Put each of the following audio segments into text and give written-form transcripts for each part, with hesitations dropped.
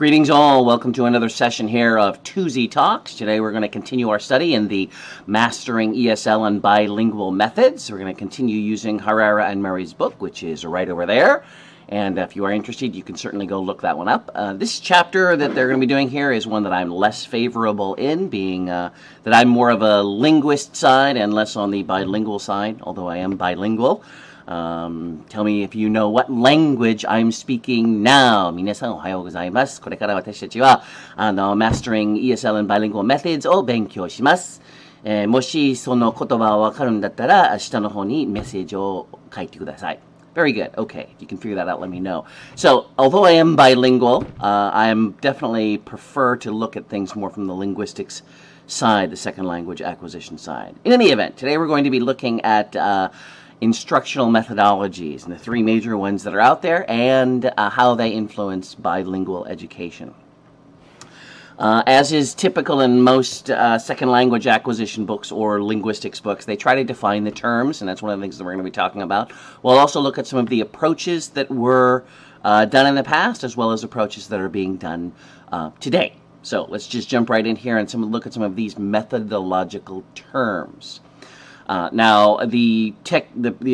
Greetings all, welcome to another session here of Tuzi Talks. Today we're going to continue our study in the Mastering ESL and Bilingual Methods. We're going to continue using Herrera and Murray's book, which is right over there. And if you are interested, you can certainly go look that one up. This chapter that they're going to be doing here is one that I'm less favorable in, being that I'm more of a linguist side and less on the bilingual side, although I am bilingual. Tell me if you know what language I'm speaking now. 皆さんおはようございます。これから私たちはMastering ESL and Bilingual Methods を勉強します。もしその言葉わかるんだったら下の方にメッセージを書いてください。Very good. Okay, if you can figure that out, let me know. So, although I am bilingual, I am definitely prefer to look at things more from the linguistics side, the second language acquisition side. In any event, today we're going to be looking at instructional methodologies and the three major ones that are out there and how they influence bilingual education. As is typical in most second language acquisition books or linguistics books, they try to define the terms, and that's one of the things that we're going to be talking about. We'll also look at some of the approaches that were done in the past, as well as approaches that are being done today. So let's just jump right in here and look at some of these methodological terms. Now, the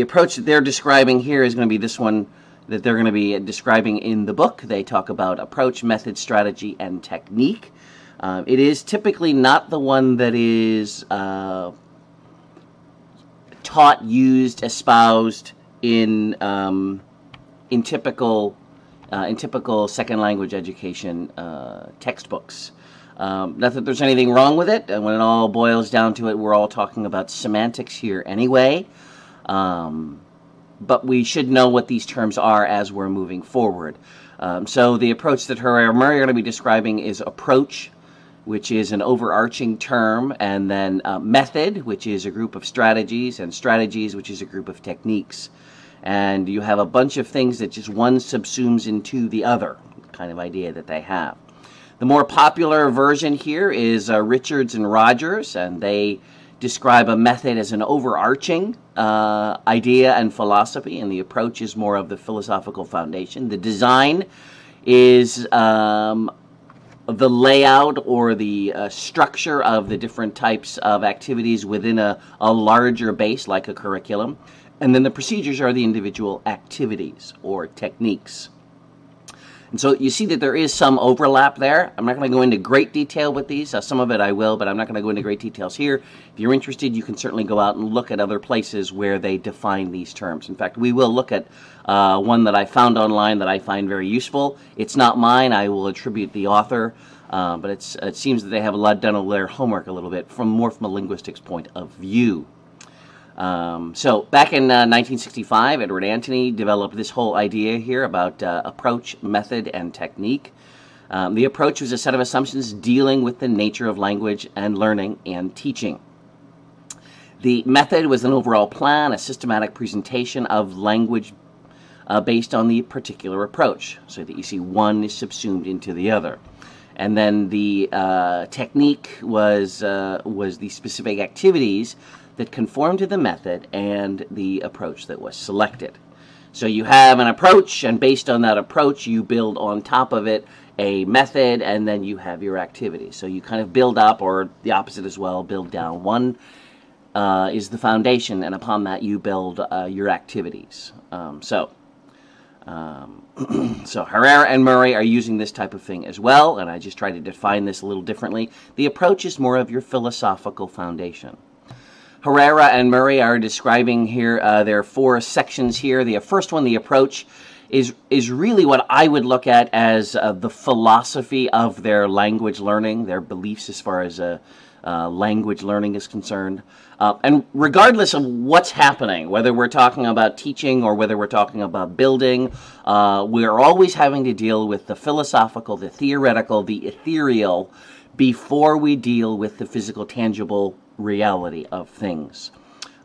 approach that they're describing here is going to be this one that they're going to be describing in the book. They talk about approach, method, strategy, and technique. It is typically not the one that is taught, used, espoused in typical second language education textbooks. Not that there's anything wrong with it, and when it all boils down to it, we're all talking about semantics here anyway. But we should know what these terms are as we're moving forward. So the approach that Herrera and Murray are going to be describing is approach, which is an overarching term, and then method, which is a group of strategies, and strategies, which is a group of techniques. And you have a bunch of things that just one subsumes into the other, kind of idea that they have. The more popular version here is Richards and Rodgers, and they describe a method as an overarching idea and philosophy, and the approach is more of the philosophical foundation. The design is the layout or the structure of the different types of activities within a larger base, like a curriculum. And then the procedures are the individual activities or techniques. And so you see that there is some overlap there. I'm not going to go into great detail with these. Some of it I will, but I'm not going to go into great details here. If you're interested, you can certainly go out and look at other places where they define these terms. In fact, we will look at one that I found online that I find very useful. It's not mine. I will attribute the author, but it seems that they have done their homework a little bit more from a linguistics point of view. So back in 1965, Edward Antony developed this whole idea here about approach, method, and technique. The approach was a set of assumptions dealing with the nature of language and learning and teaching. The method was an overall plan, a systematic presentation of language based on the particular approach, so that you see one is subsumed into the other. And then the technique was the specific activities that conform to the method and the approach that was selected. So you have an approach, and based on that approach, you build on top of it a method, and then you have your activities. So you kind of build up, or the opposite as well, build down. One is the foundation, and upon that you build your activities. So Herrera and Murray are using this type of thing as well, and I just try to define this a little differently. The approach is more of your philosophical foundation. Herrera and Murray are describing here, there are four sections here. The first one, the approach, is really what I would look at as the philosophy of their language learning, their beliefs as far as language learning is concerned. And regardless of what's happening, whether we're talking about teaching or whether we're talking about building, we're always having to deal with the philosophical, the theoretical, the ethereal, before we deal with the physical, tangible reality of things.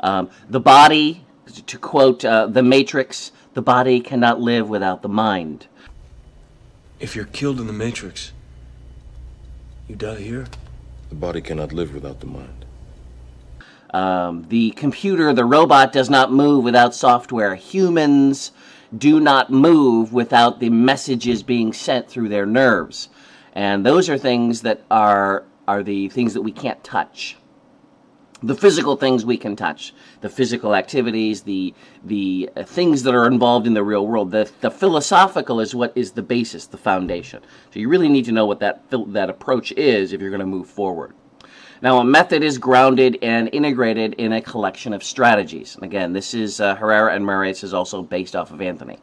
The body, to quote The Matrix, the body cannot live without the mind. If you're killed in the Matrix, you die here? The body cannot live without the mind. The computer, the robot, does not move without software. Humans do not move without the messages being sent through their nerves. And those are things that are the things that we can't touch. The physical things we can touch, the physical activities, the things that are involved in the real world. The philosophical is what is the basis, the foundation. So you really need to know what that approach is if you're going to move forward. Now, a method is grounded and integrated in a collection of strategies. And again, this is Herrera and Murray. This is also based off of Antony.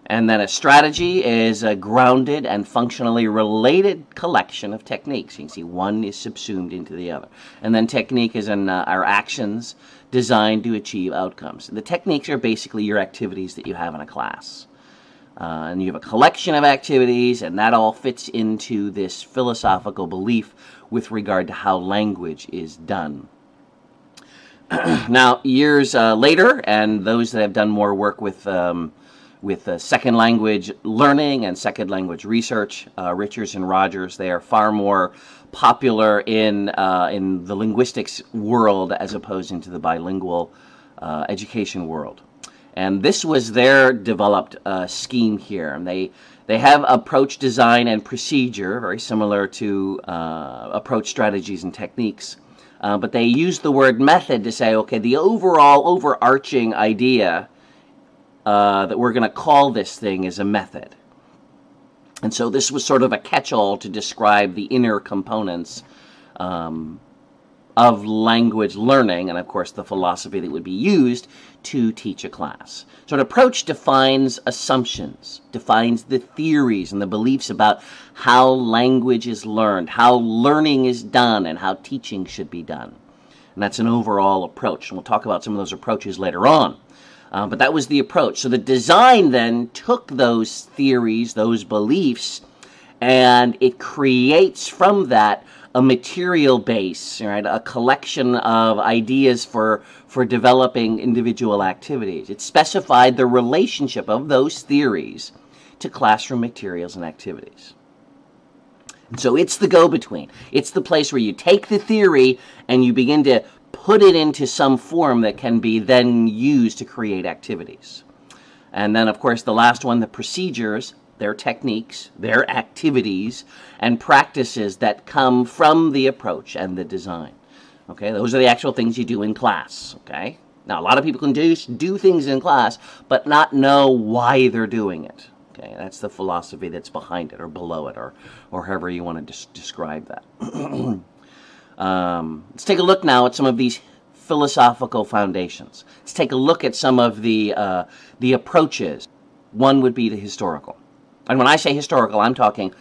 And then a strategy is a grounded and functionally related collection of techniques. You can see one is subsumed into the other. And then technique is our actions designed to achieve outcomes. The techniques are basically your activities that you have in a class. And you have a collection of activities, and that all fits into this philosophical belief with regard to how language is done. Now, years later, and those that have done more work with second language learning and second language research, Richards and Rodgers, they are far more popular in the linguistics world as opposed into the bilingual education world. And this was their developed scheme here. And they have approach, design, and procedure, very similar to approach, strategies, and techniques. But they use the word method to say, okay, the overall overarching idea that we're going to call this thing is a method. And so this was sort of a catch-all to describe the inner components of language learning, and of course the philosophy that would be used to teach a class. So an approach defines assumptions, defines the theories and the beliefs about how language is learned, how learning is done, and how teaching should be done. And that's an overall approach, and we'll talk about some of those approaches later on. But that was the approach. So the design then took those theories, those beliefs, and it creates from that a material base, right? A collection of ideas for developing individual activities. It specified the relationship of those theories to classroom materials and activities. And so it's the go-between. It's the place where you take the theory and you begin to put it into some form that can be then used to create activities. And then, of course, the last one, the procedures, their techniques, their activities, and practices that come from the approach and the design. Okay, those are the actual things you do in class. Okay, now a lot of people can do things in class, but not know why they're doing it. Okay, that's the philosophy that's behind it, or below it, or however you want to describe that. Let's take a look now at some of these philosophical foundations. Let's take a look at some of the approaches. One would be the historical. And when I say historical, I'm talking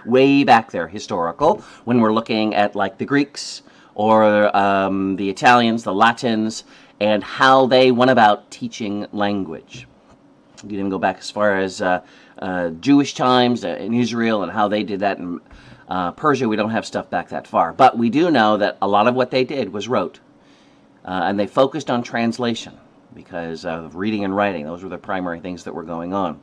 way back there, historical, when we're looking at like the Greeks or the Italians, the Latins, and how they went about teaching language. You can even go back as far as Jewish times in Israel and how they did that. In Persia, we don't have stuff back that far. But we do know that a lot of what they did was rote. And they focused on translation because of reading and writing. Those were the primary things that were going on.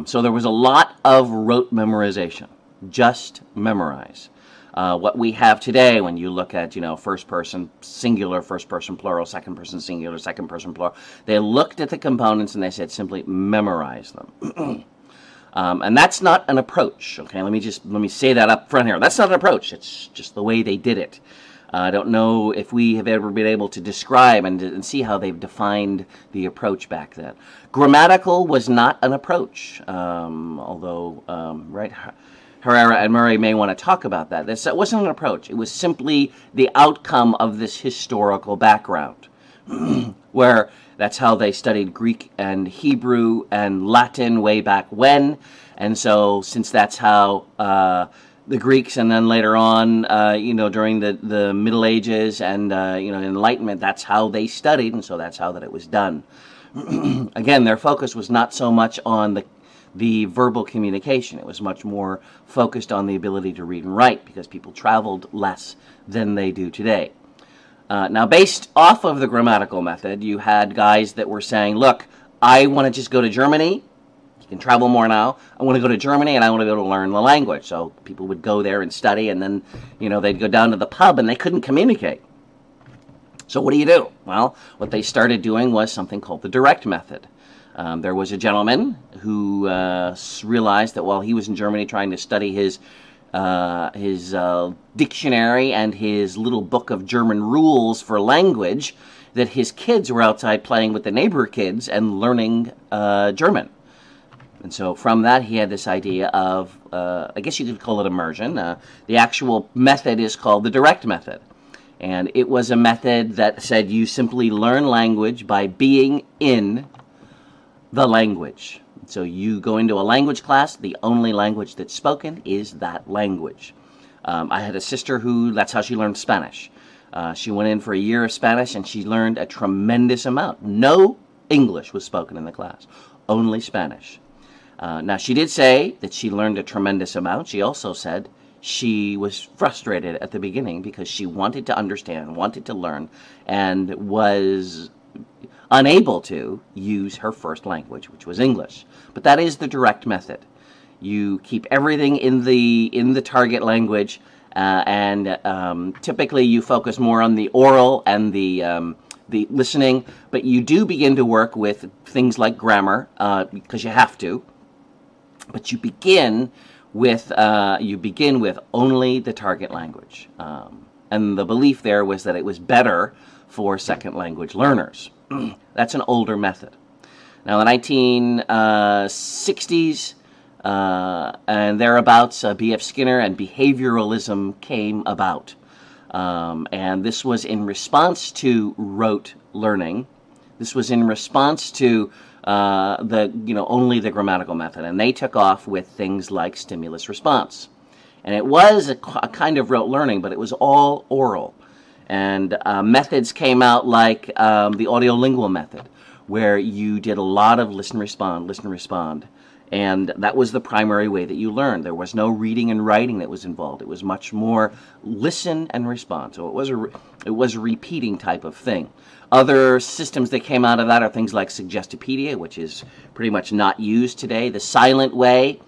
So there was a lot of rote memorization. Just memorize. What we have today, when you look at, first person singular, first person plural, second person singular, second person plural, they looked at the components and they said simply memorize them. And that's not an approach. Okay, let me say that up front here. That's not an approach. It's just the way they did it. I don't know if we have ever been able to describe and see how they've defined the approach back then. Grammatical was not an approach, although, right, Herrera and Murray may want to talk about that. That wasn't an approach. It was simply the outcome of this historical background, where that's how they studied Greek and Hebrew and Latin way back when. And so since that's how the Greeks, and then later on, during the Middle Ages and, Enlightenment, that's how they studied, and so that's how that it was done. Again, their focus was not so much on the verbal communication. It was much more focused on the ability to read and write, because people traveled less than they do today. Now, based off of the grammatical method, you had guys that were saying, look, I want to just go to Germany. You can travel more now. I want to go to Germany and I want to be able to learn the language. So people would go there and study, and then, they'd go down to the pub and they couldn't communicate. So what do you do? Well, what they started doing was something called the direct method. There was a gentleman who realized that while he was in Germany trying to study his dictionary and his little book of German rules for language, that his kids were outside playing with the neighbor kids and learning German. And so from that, he had this idea of, I guess you could call it immersion. The actual method is called the direct method. And it was a method that said you simply learn language by being in the language. So you go into a language class, the only language that's spoken is that language. I had a sister who, that's how she learned Spanish. She went in for a year of Spanish and she learned a tremendous amount. No English was spoken in the class, only Spanish. Now, she did say that she learned a tremendous amount. She also said she was frustrated at the beginning because she wanted to understand, wanted to learn, and was unable to use her first language, which was English. But that is the direct method. You keep everything in the target language, and typically you focus more on the oral and the listening, but you do begin to work with things like grammar because you have to. But you begin with only the target language, and the belief there was that it was better for second language learners. That's an older method. Now, the 1960s and thereabouts, B.F. Skinner and behavioralism came about, and this was in response to rote learning. This was in response to only the grammatical method, and they took off with things like stimulus response. And it was a kind of rote learning, but it was all oral. And methods came out like the audiolingual method, where you did a lot of listen, respond. And that was the primary way that you learned. There was no reading and writing that was involved. It was much more listen and respond. So it was a repeating type of thing. Other systems that came out of that are things like Suggestopedia, which is pretty much not used today. The silent way,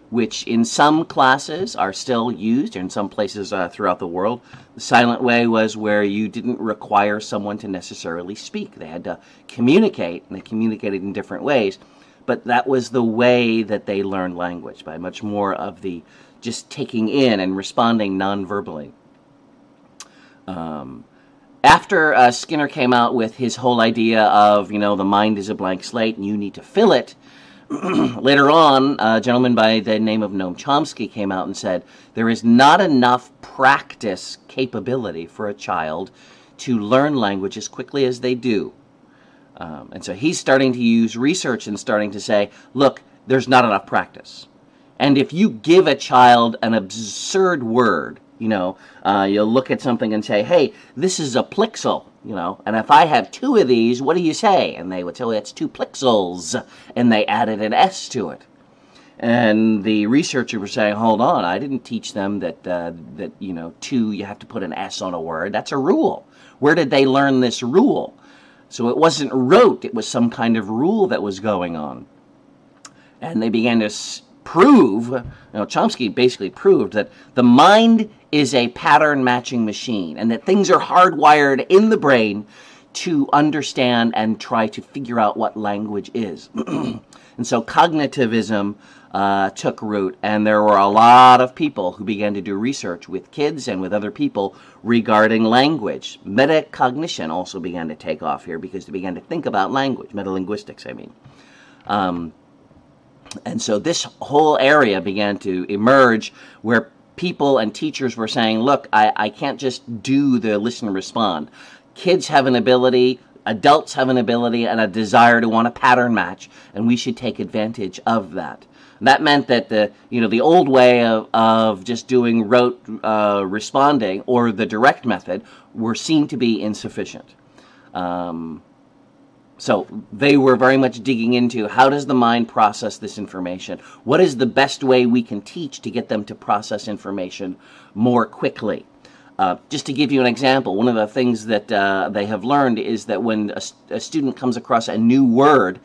which in some classes are still used, or in some places throughout the world. The silent way was where you didn't require someone to necessarily speak. They had to communicate, and they communicated in different ways. But that was the way that they learned language, by much more of the just taking in and responding non-verbally. After Skinner came out with his whole idea of, the mind is a blank slate and you need to fill it, later on, a gentleman by the name of Noam Chomsky came out and said, there is not enough practice capability for a child to learn language as quickly as they do. And so he's starting to use research and starting to say, look, there's not enough practice. And if you give a child an absurd word, you'll look at something and say, hey, this is a plixel, and if I have two of these, what do you say? And they would say, well, it's 2 plixels, and they added an S to it. And the researcher was saying, hold on, I didn't teach them that two, you have to put an S on a word. That's a rule. Where did they learn this rule? So it wasn't rote, it was some kind of rule that was going on. And they began to prove, Chomsky basically proved that the mind is a pattern matching machine and that things are hardwired in the brain to understand and try to figure out what language is. And so cognitivism took root, and there were a lot of people who began to do research with kids and with other people regarding language. Metacognition also began to take off here because they began to think about language, metalinguistics, I mean. And so this whole area began to emerge where people and teachers were saying, look, I can't just do the listen and respond. Kids have an ability, adults have an ability and a desire to want to pattern match, and we should take advantage of that. And that meant that the old way of just doing rote responding or the direct method were seen to be insufficient. So they were very much digging into how does the mind process this information? What is the best way we can teach to get them to process information more quickly? Just to give you an example, one of the things that they have learned is that when a student comes across a new word,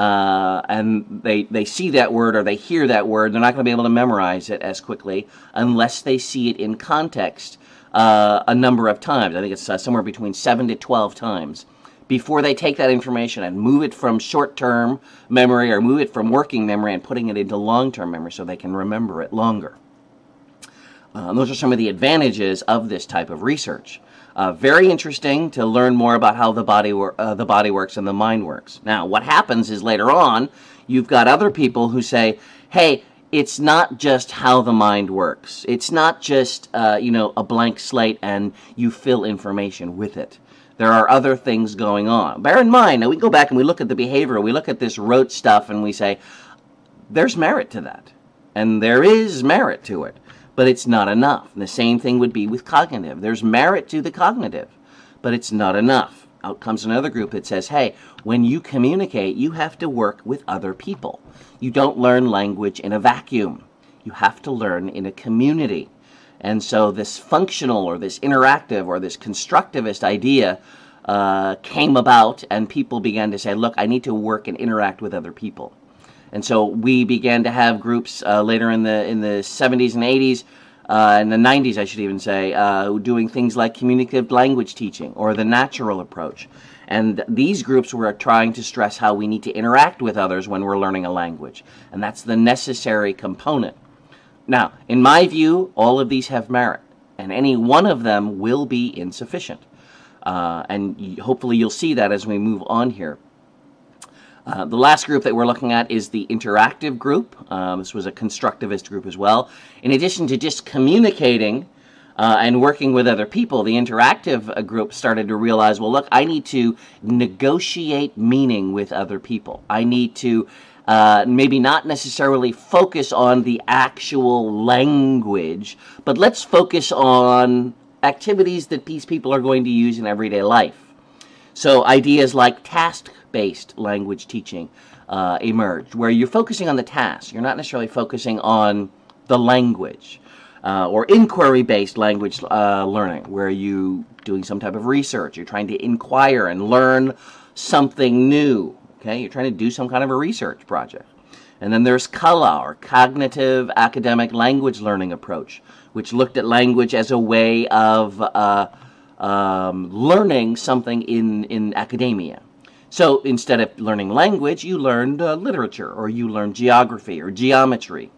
and they see that word or they hear that word, they're not going to be able to memorize it as quickly unless they see it in context a number of times. I think it's somewhere between 7 to 12 times before they take that information and move it from short-term memory or move it from working memory and putting it into long-term memory so they can remember it longer. Those are some of the advantages of this type of research. Very interesting to learn more about how the body works and the mind works. Now, what happens is later on, you've got other people who say, hey, it's not just how the mind works. It's not just, a blank slate and you fill information with it. There are other things going on. Bear in mind, now we go back and we look at the behavioral, we look at this rote stuff and we say, there's merit to that. And there is merit to it. But it's not enough. And the same thing would be with cognitive. There's merit to the cognitive, but it's not enough. Out comes another group that says, hey, when you communicate, you have to work with other people. You don't learn language in a vacuum. You have to learn in a community. And so this functional or this interactive or this constructivist idea came about, and people began to say, look, I need to work and interact with other people. And so we began to have groups later in the 70s and 80s, in the 90s, I should even say, doing things like communicative language teaching or the natural approach. And these groups were trying to stress how we need to interact with others when we're learning a language. And that's the necessary component. Now, in my view, all of these have merit, and any one of them will be insufficient. And hopefully you'll see that as we move on here. The last group that we're looking at is the interactive group. This was a constructivist group as well. In addition to just communicating and working with other people, the interactive group started to realize, well, look, I need to negotiate meaning with other people. I need to maybe not necessarily focus on the actual language, but let's focus on activities that these people are going to use in everyday life. So ideas like task-based language teaching emerged, where you're focusing on the task. You're not necessarily focusing on the language. Or inquiry-based language learning, where you're doing some type of research. You're trying to inquire and learn something new. Okay, you're trying to do some kind of a research project. And then there's CALA, or Cognitive Academic Language Learning Approach, which looked at language as a way of learning something in academia. So instead of learning language, you learned literature, or you learned geography or geometry.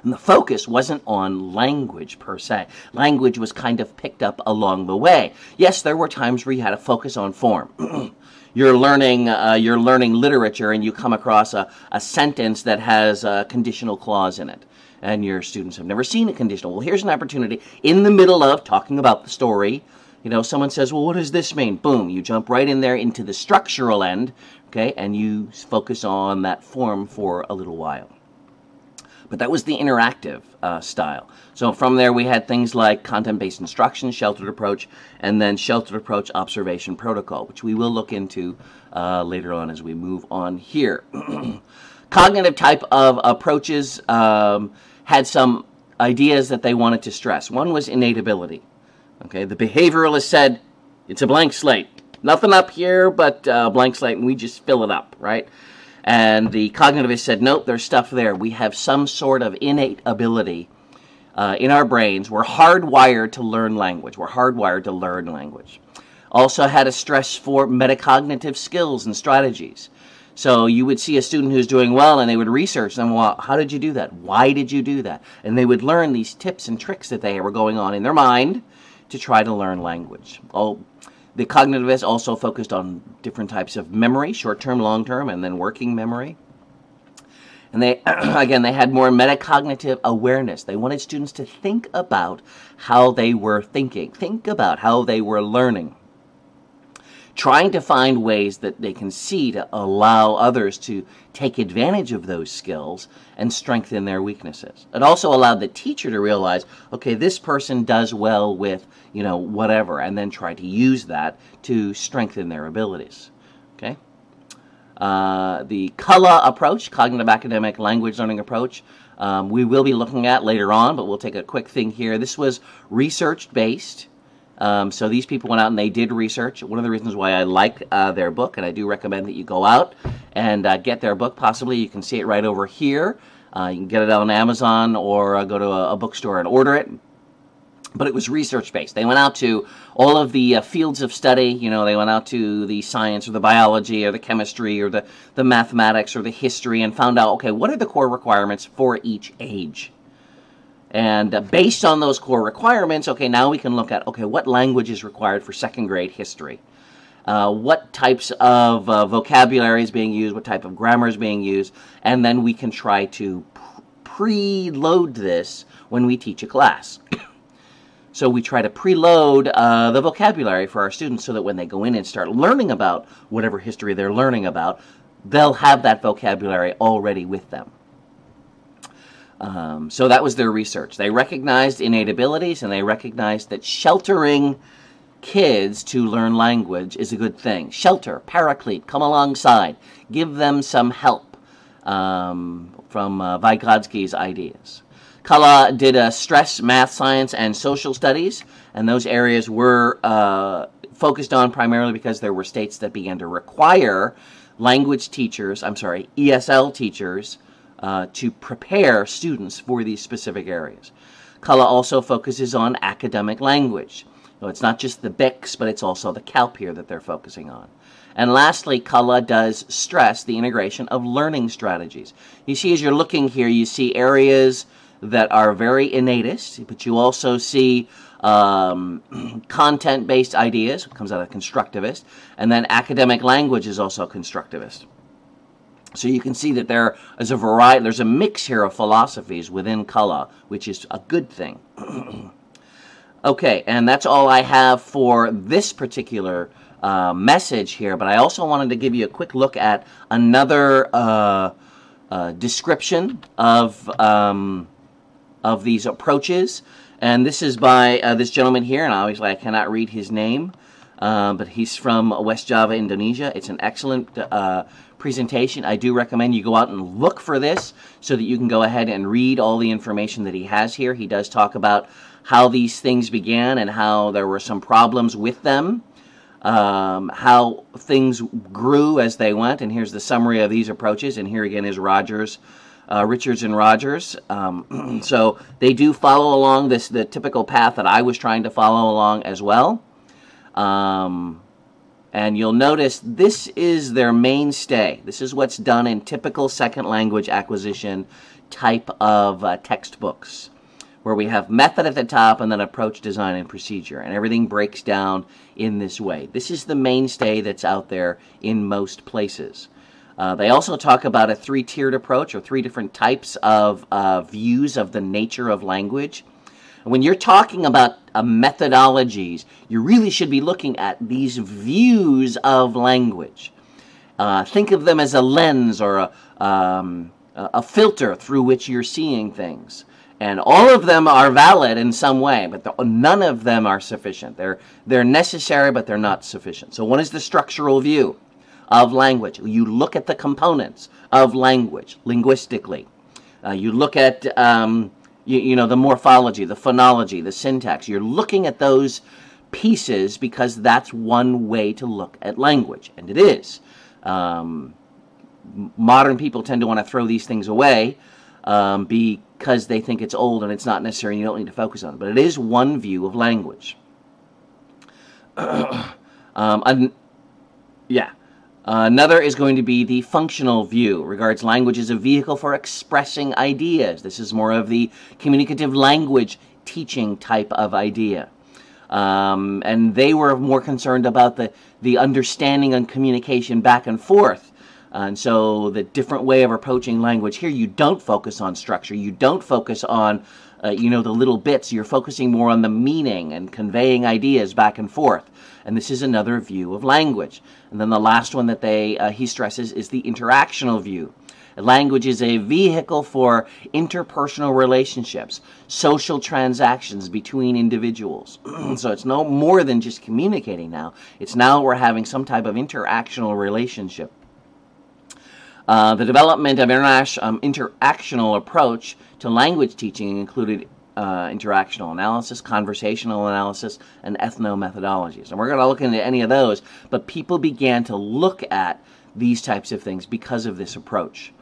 And the focus wasn't on language per se. Language was kind of picked up along the way. Yes, there were times where you had to focus on form. You're learning literature, and you come across a sentence that has a conditional clause in it. And your students have never seen a conditional. Well, here's an opportunity in the middle of talking about the story. Someone says, well, what does this mean? Boom, you jump right in there into the structural end, okay, and you focus on that form for a little while. But that was the interactive style. So from there, we had things like content-based instruction, sheltered approach, and then sheltered approach observation protocol, which we will look into later on as we move on here. Cognitive type of approaches had some ideas that they wanted to stress. One was innate ability. Okay, the behavioralist said, it's a blank slate. Nothing up here but a blank slate, and we just fill it up, right? And the cognitivist said, nope, there's stuff there. We have some sort of innate ability in our brains. We're hardwired to learn language. We're hardwired to learn language. Also had a stress for metacognitive skills and strategies. So you would see a student who's doing well, and they would research them. Well, how did you do that? Why did you do that? And they would learn these tips and tricks that they were going on in their mind to try to learn language. The cognitivists also focused on different types of memory, short-term, long-term, and then working memory. And they, again, they had more metacognitive awareness. They wanted students to think about how they were thinking, think about how they were learning, trying to find ways that they can see to allow others to take advantage of those skills and strengthen their weaknesses. It also allowed the teacher to realize, okay, this person does well with, whatever, and then try to use that to strengthen their abilities. Okay? The CALA approach, Cognitive Academic Language Learning Approach, we will be looking at later on, but we'll take a quick thing here. This was research-based. So these people went out and they did research. One of the reasons why I like their book, and I do recommend that you go out and get their book. Possibly you can see it right over here. You can get it on Amazon or go to a bookstore and order it. But it was research-based. They went out to all of the fields of study. You know, they went out to the science or the biology or the chemistry or the mathematics or the history and found out, okay, what are the core requirements for each age? And based on those core requirements, okay, now we can look at, okay, what language is required for second grade history? What types of vocabulary is being used? What type of grammar is being used? And then we can try to preload this when we teach a class. So we try to preload the vocabulary for our students so that when they go in and start learning about whatever history they're learning about, they'll have that vocabulary already with them. So that was their research. They recognized innate abilities, and they recognized that sheltering kids to learn language is a good thing. Shelter, paraclete, come alongside, give them some help from Vygotsky's ideas. Kala did stress, math, science, and social studies, and those areas were focused on primarily because there were states that began to require language teachers, ESL teachers, to prepare students for these specific areas. Kala also focuses on academic language. So it's not just the BICS, but it's also the CALP here that they're focusing on. And lastly, Kala does stress the integration of learning strategies. You see, as you're looking here, you see areas that are very innatist, but you also see content-based ideas, it comes out of constructivist, and then academic language is also constructivist. So you can see that there is a variety, there's a mix here of philosophies within Kala, which is a good thing. Okay, and that's all I have for this particular message here, but I also wanted to give you a quick look at another description of these approaches, and this is by this gentleman here, and obviously I cannot read his name, but he's from West Java, Indonesia. It's an excellent presentation. I do recommend you go out and look for this so that you can go ahead and read all the information that he has here. He does talk about how these things began and how there were some problems with them, how things grew as they went, and here's the summary of these approaches, and here again is Richards and Rodgers. So they do follow along the typical path that I was trying to follow along as well. And you'll notice this is their mainstay. This is what's done in typical second language acquisition type of textbooks, where we have method at the top and then approach, design, and procedure. And everything breaks down in this way. This is the mainstay that's out there in most places. They also talk about a three-tiered approach, or three different types of views of the nature of language. When you're talking about methodologies, you really should be looking at these views of language. Think of them as a lens or a filter through which you're seeing things. And all of them are valid in some way, but none of them are sufficient. They're necessary, but they're not sufficient. So one is the structural view of language. You look at the components of language linguistically. You look at the morphology, the phonology, the syntax. You're looking at those pieces because that's one way to look at language, and it is. Modern people tend to want to throw these things away because they think it's old and it's not necessary and you don't need to focus on it. But it is one view of language. Another is going to be the functional view. Regards language as a vehicle for expressing ideas. This is more of the communicative language teaching type of idea. And they were more concerned about the understanding and communication back and forth. And so the different way of approaching language here, you don't focus on structure. You don't focus on, the little bits. You're focusing more on the meaning and conveying ideas back and forth. And this is another view of language. And then the last one that he stresses is the interactional view. Language is a vehicle for interpersonal relationships, social transactions between individuals. So it's no more than just communicating now. It's now we're having some type of interactional relationship. The development of interactional approach to language teaching included interactional analysis, conversational analysis, and ethnomethodologies. And we're going to look into any of those, but people began to look at these types of things because of this approach.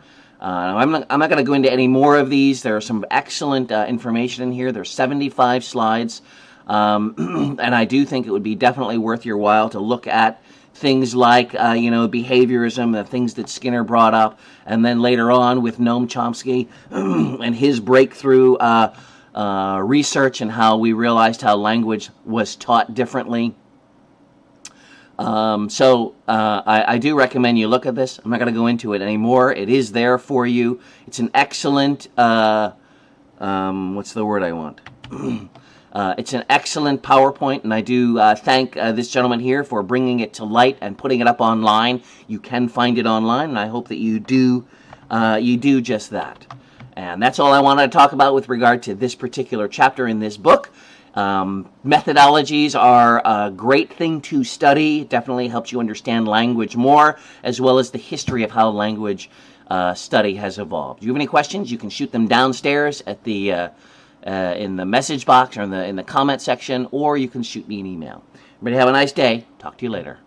I'm not going to go into any more of these. There are some excellent information in here. There's 75 slides, and I do think it would be definitely worth your while to look at things like, behaviorism, the things that Skinner brought up, and then later on with Noam Chomsky and his breakthrough research and how we realized how language was taught differently. I do recommend you look at this. I'm not going to go into it anymore. It is there for you. It's an excellent, what's the word I want? It's an excellent PowerPoint, and I do thank this gentleman here for bringing it to light and putting it up online. You can find it online, and I hope that you do just that. And that's all I wanted to talk about with regard to this particular chapter in this book. Methodologies are a great thing to study. It definitely helps you understand language more, as well as the history of how language study has evolved. If you have any questions, you can shoot them downstairs at the in the message box or in the comment section, or you can shoot me an email. Everybody have a nice day. Talk to you later.